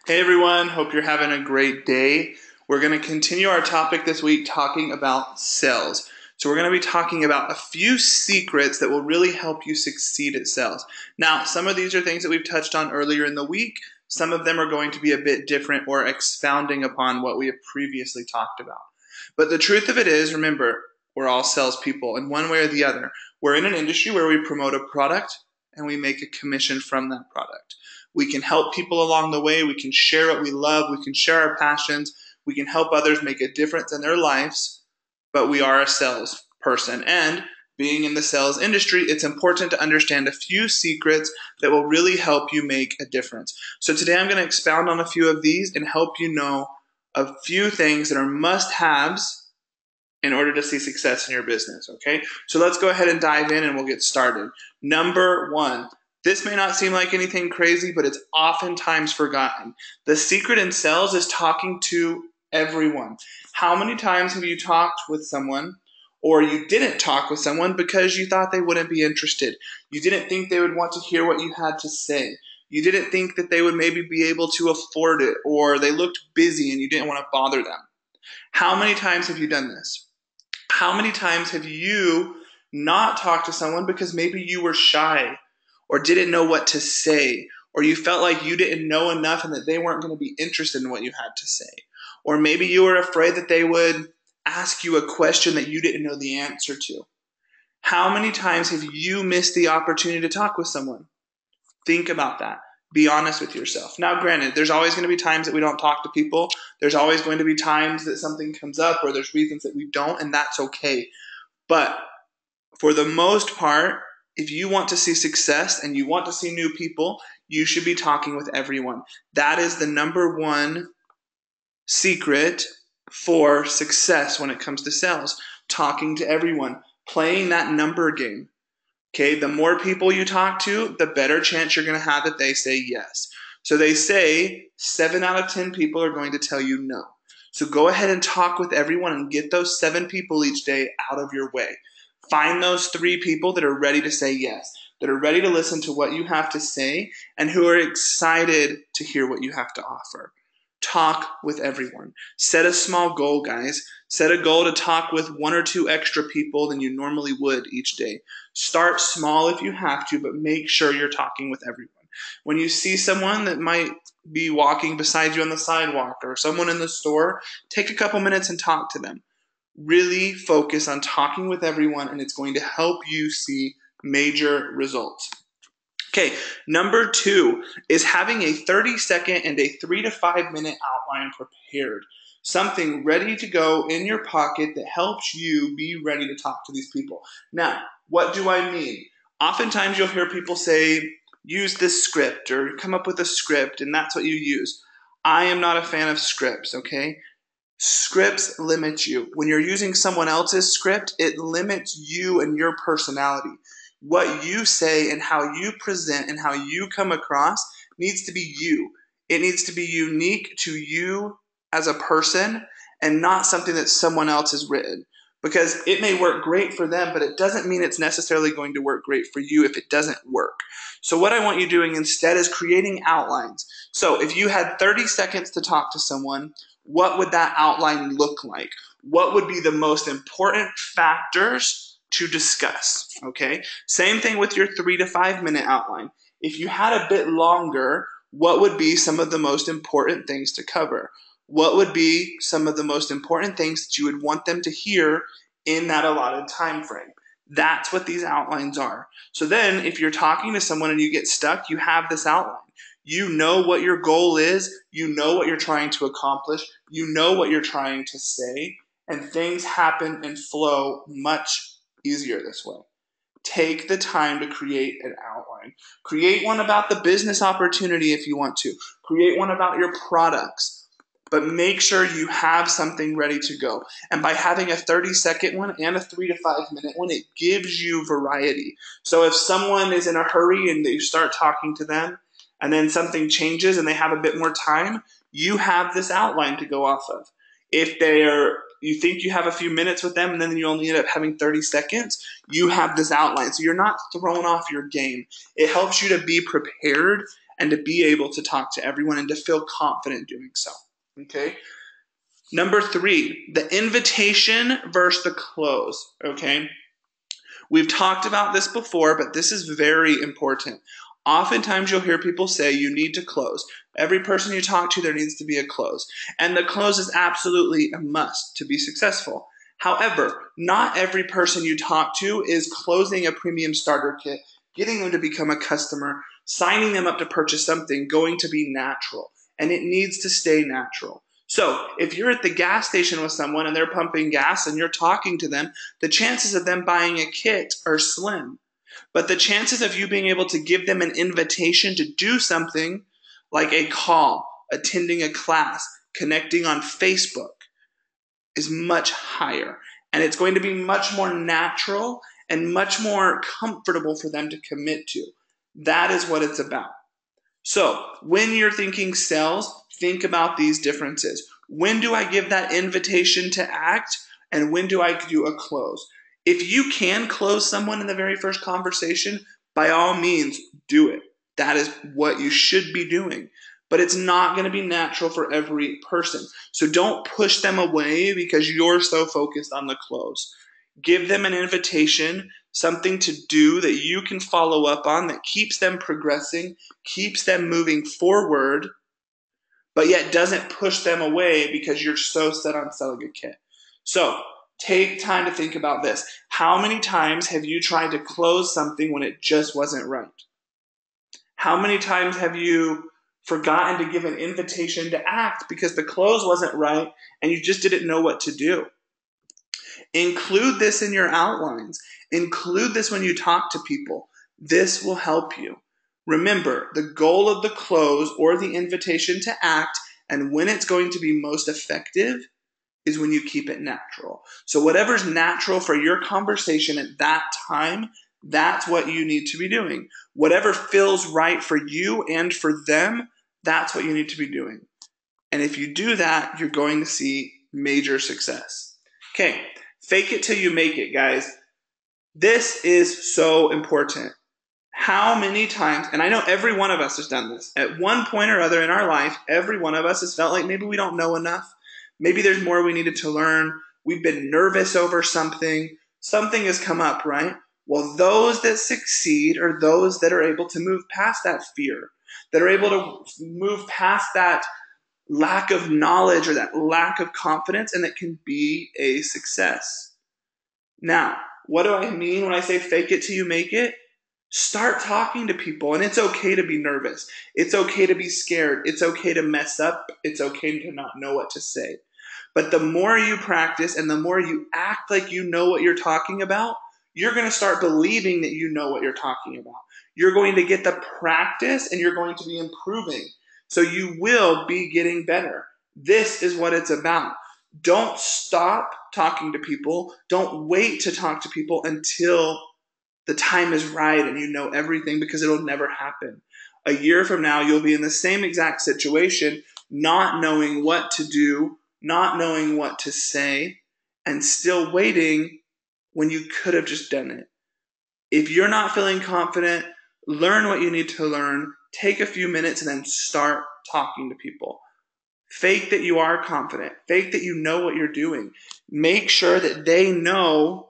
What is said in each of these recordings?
Hey everyone, hope you're having a great day. We're going to continue our topic this week talking about sales. So we're going to be talking about a few secrets that will really help you succeed at sales. Now, some of these are things that we've touched on earlier in the week. Some of them are going to be a bit different or expounding upon what we have previously talked about. But the truth of it is, remember, we're all salespeople in one way or the other. We're in an industry where we promote a product and we make a commission from that product. We can help people along the way. We can share what we love. We can share our passions. We can help others make a difference in their lives. But we are a sales person. And being in the sales industry, it's important to understand a few secrets that will really help you make a difference. So today I'm going to expound on a few of these and help you know a few things that are must-haves in order to see success in your business, okay? So let's go ahead and dive in and we'll get started. Number one, this may not seem like anything crazy, but it's oftentimes forgotten. The secret in sales is talking to everyone. How many times have you talked with someone or you didn't talk with someone because you thought they wouldn't be interested? You didn't think they would want to hear what you had to say. You didn't think that they would maybe be able to afford it, or they looked busy and you didn't want to bother them. How many times have you done this? How many times have you not talked to someone because maybe you were shy or didn't know what to say, or you felt like you didn't know enough and that they weren't going to be interested in what you had to say? Or maybe you were afraid that they would ask you a question that you didn't know the answer to. How many times have you missed the opportunity to talk with someone? Think about that. Be honest with yourself. Now, granted, there's always going to be times that we don't talk to people. There's always going to be times that something comes up or there's reasons that we don't, and that's okay. But for the most part, if you want to see success and you want to see new people, you should be talking with everyone. That is the number one secret for success when it comes to sales. Talking to everyone, playing that number game. Okay, the more people you talk to, the better chance you're going to have that they say yes. So they say 7 out of 10 people are going to tell you no. So go ahead and talk with everyone and get those 7 people each day out of your way. Find those 3 people that are ready to say yes, that are ready to listen to what you have to say, and who are excited to hear what you have to offer. Talk with everyone. Set a small goal, guys. Set a goal to talk with 1 or 2 extra people than you normally would each day. Start small if you have to, but make sure you're talking with everyone. When you see someone that might be walking beside you on the sidewalk or someone in the store, take a couple minutes and talk to them. Really focus on talking with everyone, and it's going to help you see major results. Okay, number 2 is having a 30-second and a 3 to 5 minute outline prepared. Something ready to go in your pocket that helps you be ready to talk to these people. Now, what do I mean? Oftentimes you'll hear people say, use this script or come up with a script, and that's what you use. I am not a fan of scripts, okay? Scripts limit you. When you're using someone else's script, it limits you and your personality. What you say and how you present and how you come across needs to be you. It needs to be unique to you as a person and not something that someone else has written. Because it may work great for them, but it doesn't mean it's necessarily going to work great for you if it doesn't work. So what I want you doing instead is creating outlines. So if you had 30 seconds to talk to someone, what would that outline look like? What would be the most important factors to discuss? Okay. Same thing with your 3 to 5 minute outline. If you had a bit longer, what would be some of the most important things to cover? What would be some of the most important things that you would want them to hear in that allotted time frame? That's what these outlines are. So then if you're talking to someone and you get stuck, you have this outline. You know what your goal is. You know what you're trying to accomplish. You know what you're trying to say. And things happen and flow much easier this way. Take the time to create an outline. Create one about the business opportunity if you want to. Create one about your products. But make sure you have something ready to go. And by having a 30-second one and a 3 to 5 minute one, it gives you variety. So if someone is in a hurry and you start talking to them, and then something changes and they have a bit more time, you have this outline to go off of. If you think you have a few minutes with them and then you only end up having 30 seconds, you have this outline. So you're not thrown off your game. It helps you to be prepared and to be able to talk to everyone and to feel confident doing so. Okay? Number 3, the invitation versus the close. Okay? We've talked about this before, but this is very important. Oftentimes you'll hear people say you need to close. Every person you talk to, there needs to be a close. And the close is absolutely a must to be successful. However, not every person you talk to is closing a premium starter kit, getting them to become a customer, signing them up to purchase something, going to be natural. And it needs to stay natural. So if you're at the gas station with someone and they're pumping gas and you're talking to them, the chances of them buying a kit are slim. But the chances of you being able to give them an invitation to do something like a call, attending a class, connecting on Facebook is much higher. And it's going to be much more natural and much more comfortable for them to commit to. That is what it's about. So when you're thinking sales, think about these differences. When do I give that invitation to act? And when do I do a close? If you can close someone in the very first conversation, by all means, do it. That is what you should be doing. But it's not going to be natural for every person. So don't push them away because you're so focused on the close. Give them an invitation, something to do that you can follow up on that keeps them progressing, keeps them moving forward, but yet doesn't push them away because you're so set on selling a kit. So take time to think about this. How many times have you tried to close something when it just wasn't right? How many times have you forgotten to give an invitation to act because the close wasn't right and you just didn't know what to do? Include this in your outlines. Include this when you talk to people. This will help you. Remember, the goal of the close or the invitation to act and when it's going to be most effective is when you keep it natural. So whatever's natural for your conversation at that time, that's what you need to be doing. Whatever feels right for you and for them, that's what you need to be doing. And if you do that, you're going to see major success. Okay, fake it till you make it, guys. This is so important. How many times, and I know every one of us has done this, at one point or other in our life, every one of us has felt like maybe we don't know enough. Maybe there's more we needed to learn. We've been nervous over something. Something has come up, right? Well, those that succeed are those that are able to move past that fear, that are able to move past that lack of knowledge or that lack of confidence, and that can be a success. Now, what do I mean when I say fake it till you make it? Start talking to people, and it's okay to be nervous. It's okay to be scared. It's okay to mess up. It's okay to not know what to say. But the more you practice and the more you act like you know what you're talking about, you're going to start believing that you know what you're talking about. You're going to get the practice and you're going to be improving. So you will be getting better. This is what it's about. Don't stop talking to people. Don't wait to talk to people until the time is right and you know everything, because it'll never happen. A year from now, you'll be in the same exact situation, not knowing what to do, not knowing what to say, and still waiting when you could have just done it. If you're not feeling confident, learn what you need to learn, take a few minutes, and then start talking to people. Fake that you are confident. Fake that you know what you're doing. Make sure that they know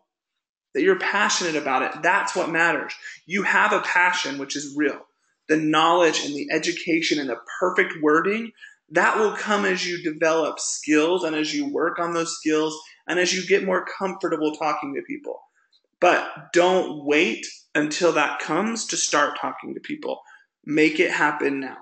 that you're passionate about it. That's what matters. You have a passion, which is real. The knowledge and the education and the perfect wording, that will come as you develop skills and as you work on those skills and as you get more comfortable talking to people. But don't wait until that comes to start talking to people. Make it happen now.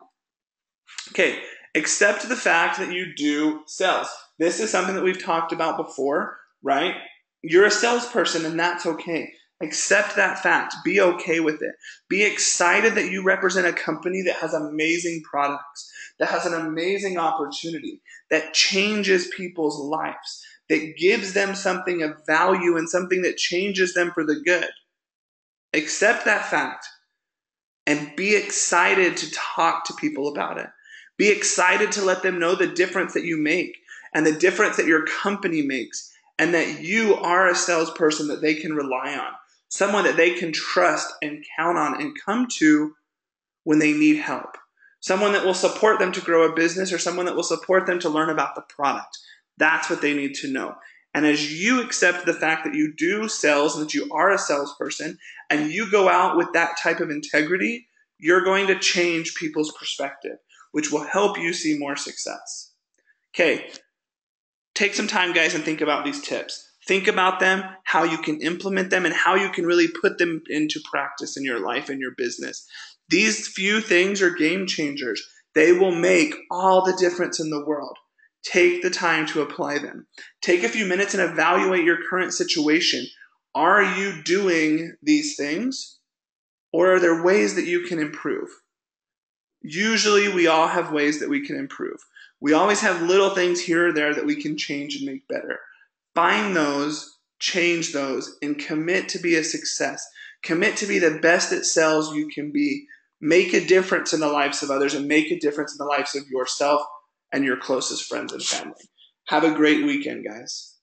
Okay, accept the fact that you do sales. This is something that we've talked about before, right? You're a salesperson and that's okay. Accept that fact. Be okay with it. Be excited that you represent a company that has amazing products, that has an amazing opportunity, that changes people's lives, that gives them something of value and something that changes them for the good. Accept that fact and be excited to talk to people about it. Be excited to let them know the difference that you make and the difference that your company makes, and that you are a salesperson that they can rely on, someone that they can trust and count on and come to when they need help. someone that will support them to grow a business, or someone that will support them to learn about the product. That's what they need to know. And as you accept the fact that you do sales and that you are a salesperson, and you go out with that type of integrity, you're going to change people's perspective, which will help you see more success. Okay, take some time, guys, and think about these tips. Think about them, how you can implement them, and how you can really put them into practice in your life and your business. These few things are game changers. They will make all the difference in the world. Take the time to apply them. Take a few minutes and evaluate your current situation. Are you doing these things, or are there ways that you can improve? Usually we all have ways that we can improve. We always have little things here or there that we can change and make better. Find those, change those, and commit to be a success. Commit to be the best at sales you can be. Make a difference in the lives of others, and make a difference in the lives of yourself and your closest friends and family. Have a great weekend, guys.